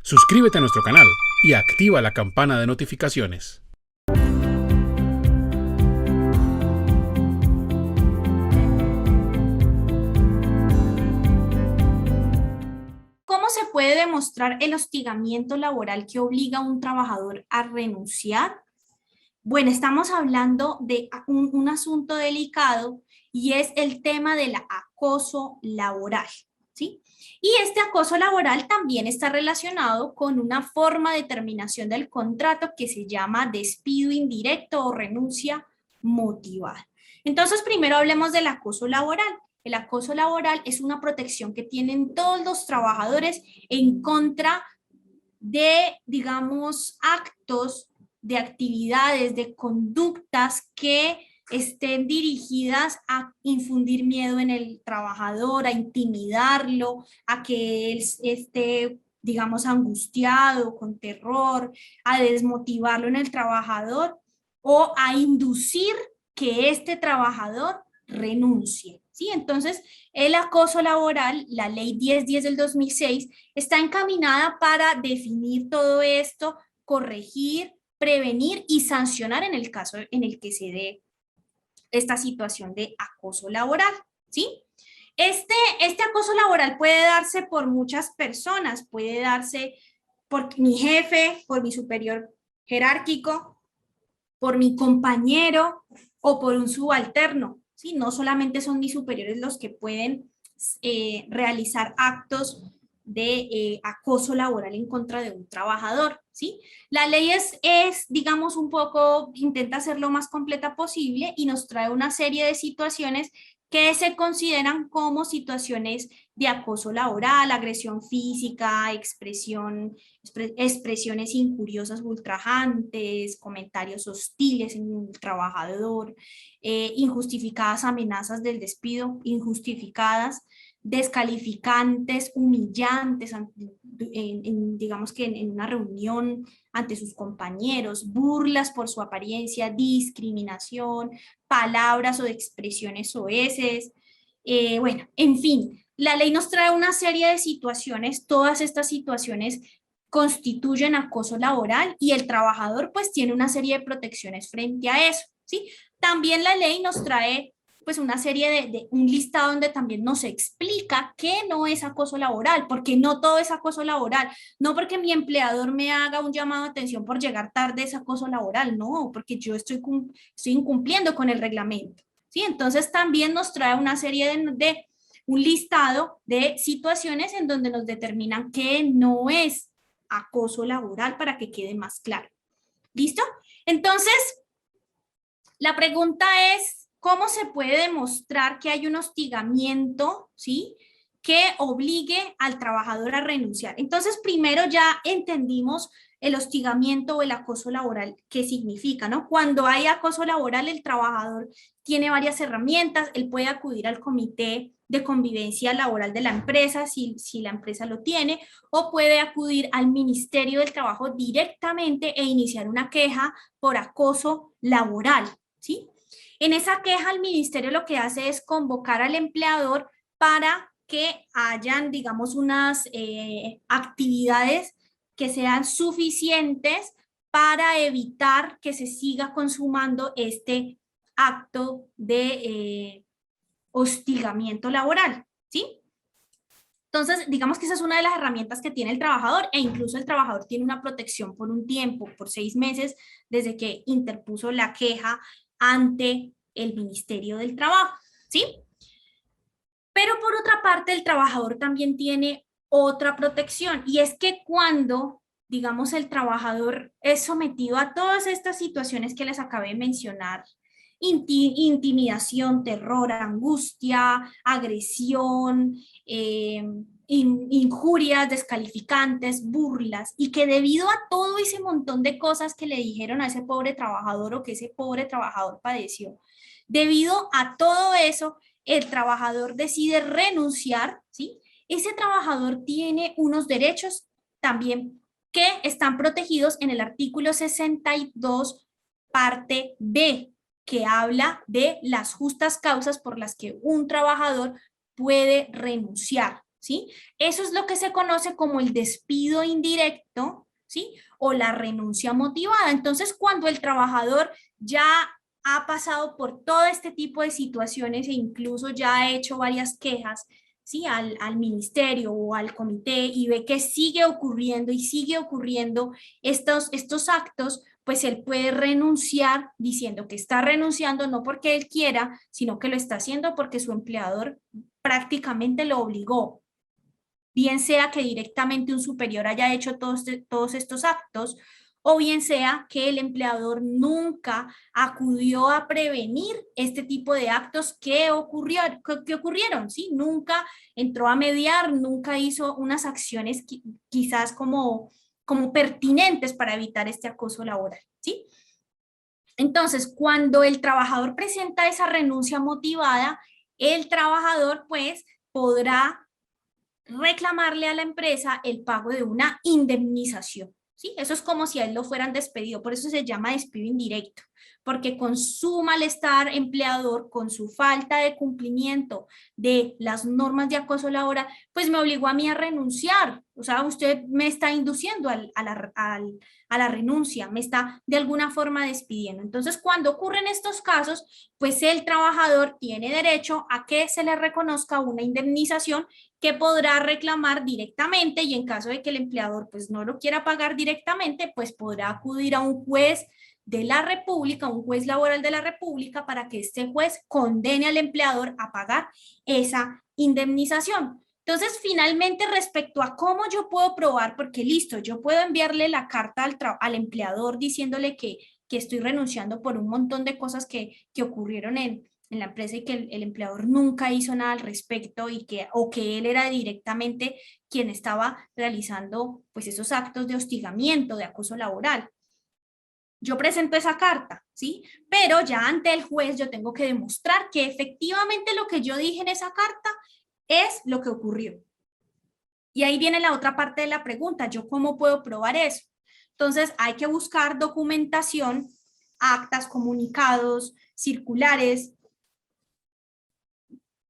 Suscríbete a nuestro canal y activa la campana de notificaciones. ¿Cómo se puede demostrar el hostigamiento laboral que obliga a un trabajador a renunciar? Bueno, estamos hablando de un asunto delicado y es el tema del acoso laboral, ¿sí? Y este acoso laboral también está relacionado con una forma de terminación del contrato que se llama despido indirecto o renuncia motivada. Entonces, primero hablemos del acoso laboral. El acoso laboral es una protección que tienen todos los trabajadores en contra de, digamos, actos, de actividades, de conductas que estén dirigidas a infundir miedo en el trabajador, a intimidarlo, a que él esté, digamos, angustiado, con terror, a desmotivarlo en el trabajador o a inducir que este trabajador renuncie. ¿Sí? Entonces, el acoso laboral, la ley 1010 del 2006, está encaminada para definir todo esto, corregir, prevenir y sancionar en el caso en el que se dé esta situación de acoso laboral, ¿sí? Este acoso laboral puede darse por muchas personas, puede darse por mi jefe, por mi superior jerárquico, por mi compañero o por un subalterno, ¿sí? No solamente son mis superiores los que pueden realizar actos de acoso laboral en contra de un trabajador, ¿sí? La ley digamos, un poco, intenta ser lo más completa posible y nos trae una serie de situaciones que se consideran como situaciones de acoso laboral, agresión física, expresiones injuriosas, ultrajantes, comentarios hostiles en el trabajador, injustificadas amenazas del despido, injustificadas, descalificantes, humillantes, digamos que en una reunión ante sus compañeros, burlas por su apariencia, discriminación, palabras o expresiones soeces, bueno, en fin, la ley nos trae una serie de situaciones, todas estas situaciones constituyen acoso laboral y el trabajador pues tiene una serie de protecciones frente a eso, ¿sí? También la ley nos trae pues una serie de un listado donde también nos explica qué no es acoso laboral, porque no todo es acoso laboral, no porque mi empleador me haga un llamado de atención por llegar tarde es acoso laboral, no, porque yo estoy incumpliendo con el reglamento, ¿sí? Entonces también nos trae una serie de un listado de situaciones en donde nos determinan que no es acoso laboral para que quede más claro. ¿Listo? Entonces, la pregunta es, ¿cómo se puede demostrar que hay un hostigamiento, ¿sí? Que obligue al trabajador a renunciar? Entonces, primero ya entendimos el hostigamiento o el acoso laboral, qué significa, ¿no? Cuando hay acoso laboral, el trabajador tiene varias herramientas, él puede acudir al comité de convivencia laboral de la empresa, si la empresa lo tiene, o puede acudir al Ministerio del Trabajo directamente e iniciar una queja por acoso laboral, ¿sí? En esa queja, el ministerio lo que hace es convocar al empleador para que hayan, digamos, unas actividades que sean suficientes para evitar que se siga consumando este acto de hostigamiento laboral, ¿sí? Entonces, digamos que esa es una de las herramientas que tiene el trabajador e incluso el trabajador tiene una protección por un tiempo, por 6 meses, desde que interpuso la queja ante el Ministerio del Trabajo, ¿sí? Pero por otra parte, el trabajador también tiene otra protección y es que cuando, digamos, el trabajador es sometido a todas estas situaciones que les acabé de mencionar, intimidación, terror, angustia, agresión, injurias, descalificantes, burlas, y que debido a todo ese montón de cosas que le dijeron a ese pobre trabajador o que ese pobre trabajador padeció, debido a todo eso, el trabajador decide renunciar, ¿sí? Ese trabajador tiene unos derechos también que están protegidos en el artículo 62, parte B, que habla de las justas causas por las que un trabajador puede renunciar, ¿sí? Eso es lo que se conoce como el despido indirecto, ¿sí? O la renuncia motivada. Entonces, cuando el trabajador ya ha pasado por todo este tipo de situaciones e incluso ya ha hecho varias quejas, ¿sí? Al ministerio o al comité y ve que sigue ocurriendo y sigue ocurriendo estos actos, pues él puede renunciar diciendo que está renunciando no porque él quiera, sino que lo está haciendo porque su empleador prácticamente lo obligó, bien sea que directamente un superior haya hecho todos estos actos, o bien sea que el empleador nunca acudió a prevenir este tipo de actos que ocurrieron, ¿sí? Nunca entró a mediar, nunca hizo unas acciones quizás como pertinentes para evitar este acoso laboral, ¿sí? Entonces, cuando el trabajador presenta esa renuncia motivada, el trabajador pues podrá reclamarle a la empresa el pago de una indemnización, ¿sí? Eso es como si a él lo fueran despedido, por eso se llama despido indirecto, porque con su malestar empleador, con su falta de cumplimiento de las normas de acoso laboral, pues me obligó a mí a renunciar, o sea, usted me está induciendo a la renuncia, me está de alguna forma despidiendo. Entonces, cuando ocurren estos casos, pues el trabajador tiene derecho a que se le reconozca una indemnización que podrá reclamar directamente y en caso de que el empleador pues no lo quiera pagar directamente, pues podrá acudir a un juez de la República, un juez laboral de la República, para que este juez condene al empleador a pagar esa indemnización. Entonces, finalmente, respecto a cómo yo puedo probar, porque listo, yo puedo enviarle la carta al empleador diciéndole que estoy renunciando por un montón de cosas que ocurrieron en la empresa y que el empleador nunca hizo nada al respecto o que él era directamente quien estaba realizando pues esos actos de hostigamiento, de acoso laboral. Yo presento esa carta, ¿sí? Pero ya ante el juez yo tengo que demostrar que efectivamente lo que yo dije en esa carta es lo que ocurrió. Y ahí viene la otra parte de la pregunta, ¿yo cómo puedo probar eso? Entonces hay que buscar documentación, actas, comunicados, circulares,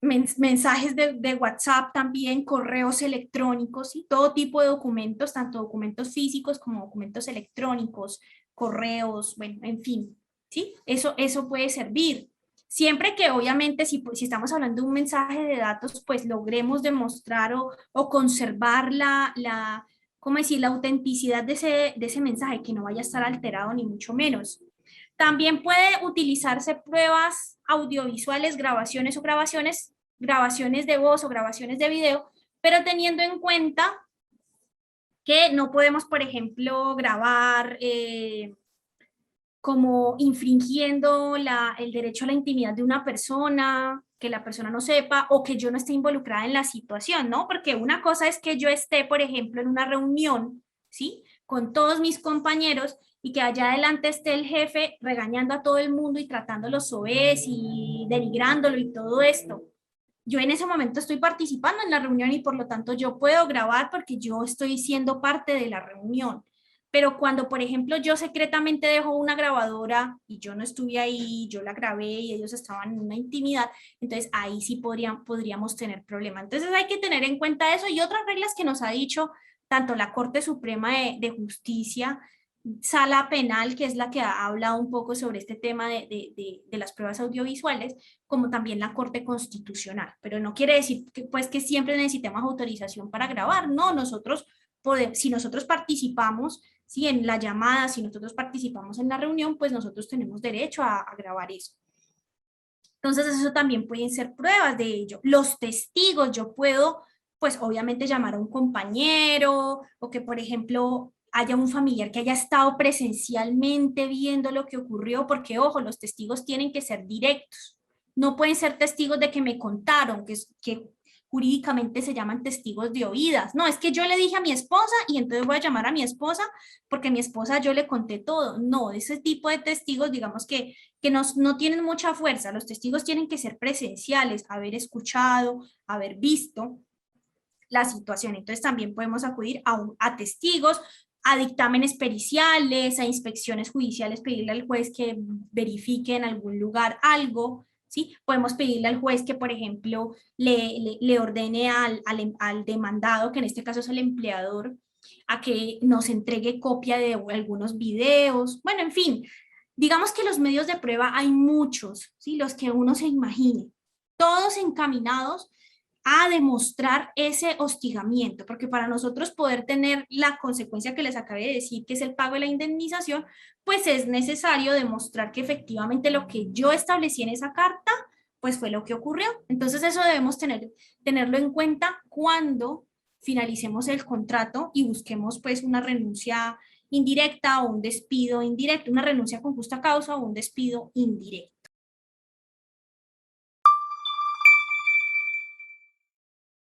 mensajes de WhatsApp también, correos electrónicos y todo tipo de documentos, tanto documentos físicos como documentos electrónicos, correos, bueno, en fin, ¿sí? Eso puede servir. Siempre que obviamente si estamos hablando de un mensaje de datos, pues logremos demostrar o conservar ¿cómo decir?, la autenticidad de ese mensaje, que no vaya a estar alterado ni mucho menos. También puede utilizarse pruebas audiovisuales, grabaciones de voz o grabaciones de video, pero teniendo en cuenta que no podemos, por ejemplo, grabar como infringiendo el derecho a la intimidad de una persona, que la persona no sepa o que yo no esté involucrada en la situación, ¿no? Porque una cosa es que yo esté, por ejemplo, en una reunión, ¿sí? Con todos mis compañeros y que allá adelante esté el jefe regañando a todo el mundo y tratándolo soez y denigrándolo y todo esto. Yo en ese momento estoy participando en la reunión y por lo tanto yo puedo grabar porque yo estoy siendo parte de la reunión. Pero cuando, por ejemplo, yo secretamente dejo una grabadora y yo no estuve ahí, yo la grabé y ellos estaban en una intimidad, entonces ahí sí podríamos tener problemas. Entonces hay que tener en cuenta eso y otras reglas que nos ha dicho tanto la Corte Suprema de Justicia, Sala Penal, que es la que ha hablado un poco sobre este tema de las pruebas audiovisuales, como también la Corte Constitucional. Pero no quiere decir que, pues, que siempre necesitemos autorización para grabar, no, si nosotros participamos, si en la llamada, si nosotros participamos en la reunión, pues nosotros tenemos derecho a grabar eso. Entonces eso también pueden ser pruebas de ello. Los testigos, yo puedo, pues obviamente llamar a un compañero o que, por ejemplo, haya un familiar que haya estado presencialmente viendo lo que ocurrió, porque, ojo, los testigos tienen que ser directos. No pueden ser testigos de que me contaron, que jurídicamente se llaman testigos de oídas. No, es que yo le dije a mi esposa y entonces voy a llamar a mi esposa porque a mi esposa yo le conté todo. No, ese tipo de testigos, digamos que no tienen mucha fuerza. Los testigos tienen que ser presenciales, haber escuchado, haber visto la situación. Entonces también podemos acudir a testigos, a dictámenes periciales, a inspecciones judiciales, pedirle al juez que verifique en algún lugar algo, ¿sí? Podemos pedirle al juez que, por ejemplo, le ordene al demandado, que en este caso es el empleador, a que nos entregue copia de algunos videos. Bueno, en fin, digamos que los medios de prueba hay muchos, ¿sí? Los que uno se imagine, todos encaminados a demostrar ese hostigamiento, porque para nosotros poder tener la consecuencia que les acabé de decir, que es el pago de la indemnización, pues es necesario demostrar que efectivamente lo que yo establecí en esa carta, pues fue lo que ocurrió. Entonces eso debemos tenerlo en cuenta cuando finalicemos el contrato y busquemos pues una renuncia indirecta o un despido indirecto, una renuncia con justa causa o un despido indirecto.